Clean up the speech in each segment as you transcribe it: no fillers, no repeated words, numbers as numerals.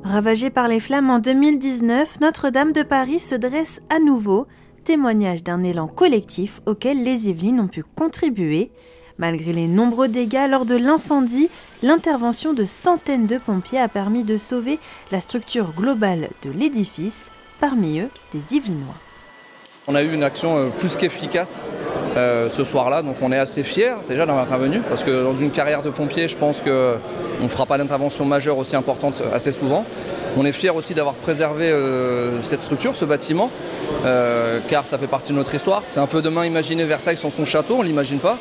Ravagée par les flammes en 2019, Notre-Dame de Paris se dresse à nouveau, témoignage d'un élan collectif auquel les Yvelines ont pu contribuer. Malgré les nombreux dégâts lors de l'incendie, l'intervention de centaines de pompiers a permis de sauver la structure globale de l'édifice, parmi eux des Yvelinois. On a eu une action plus qu'efficace ce soir-là, donc on est assez fiers déjà d'avoir intervenu, parce que dans une carrière de pompier, je pense qu'on ne fera pas d'intervention majeure aussi importante assez souvent. On est fiers aussi d'avoir préservé cette structure, ce bâtiment, car ça fait partie de notre histoire. C'est un peu demain imaginer Versailles sans son château, on ne l'imagine pas.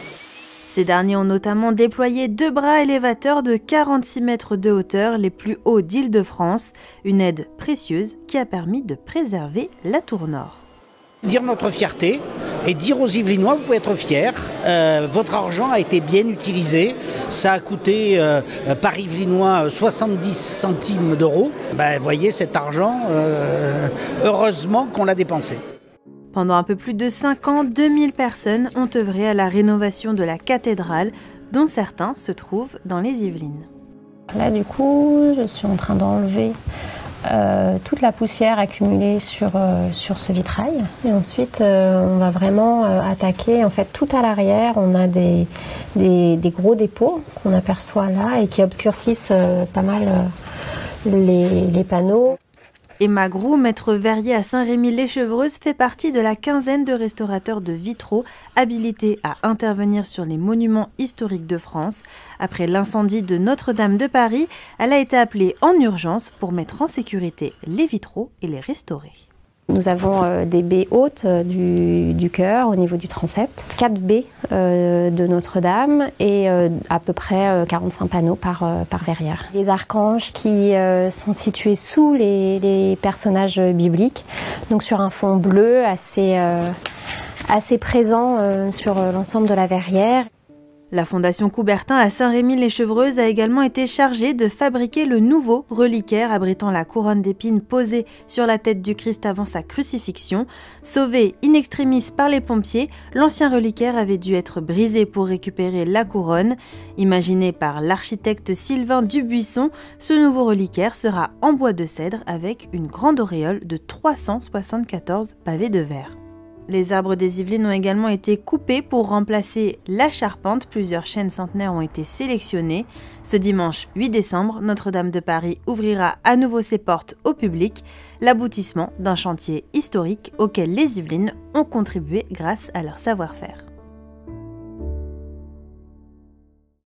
Ces derniers ont notamment déployé 2 bras élévateurs de 46 mètres de hauteur, les plus hauts d'Île-de-France, une aide précieuse qui a permis de préserver la tour nord. Dire notre fierté et dire aux Yvelinois, vous pouvez être fiers, votre argent a été bien utilisé, ça a coûté par Yvelinois 70 centimes d'euros. Vous voyez cet argent, heureusement qu'on l'a dépensé. Pendant un peu plus de 5 ans, 2000 personnes ont œuvré à la rénovation de la cathédrale, dont certains se trouvent dans les Yvelines. Là du coup, je suis en train d'enlever toute la poussière accumulée sur ce vitrail. Et ensuite, on va vraiment attaquer. En fait, tout à l'arrière, on a des gros dépôts qu'on aperçoit là et qui obscurcissent pas mal les panneaux. Emma Groux, maître verrier à Saint-Rémy-lès-Chevreuse, fait partie de la quinzaine de restaurateurs de vitraux habilités à intervenir sur les monuments historiques de France. Après l'incendie de Notre-Dame de Paris, elle a été appelée en urgence pour mettre en sécurité les vitraux et les restaurer. Nous avons des baies hautes du chœur au niveau du transept, 4 baies de Notre-Dame et à peu près 45 panneaux par verrière. Les archanges qui sont situés sous les personnages bibliques, donc sur un fond bleu assez présent sur l'ensemble de la verrière. La Fondation Coubertin à Saint-Rémy-lès-Chevreuse a également été chargée de fabriquer le nouveau reliquaire abritant la couronne d'épines posée sur la tête du Christ avant sa crucifixion. Sauvé in extremis par les pompiers, l'ancien reliquaire avait dû être brisé pour récupérer la couronne. Imaginé par l'architecte Sylvain Dubuisson, ce nouveau reliquaire sera en bois de cèdre avec une grande auréole de 374 pavés de verre. Les arbres des Yvelines ont également été coupés pour remplacer la charpente. Plusieurs chênes centenaires ont été sélectionnés. Ce dimanche 8 décembre, Notre-Dame de Paris ouvrira à nouveau ses portes au public, l'aboutissement d'un chantier historique auquel les Yvelines ont contribué grâce à leur savoir-faire.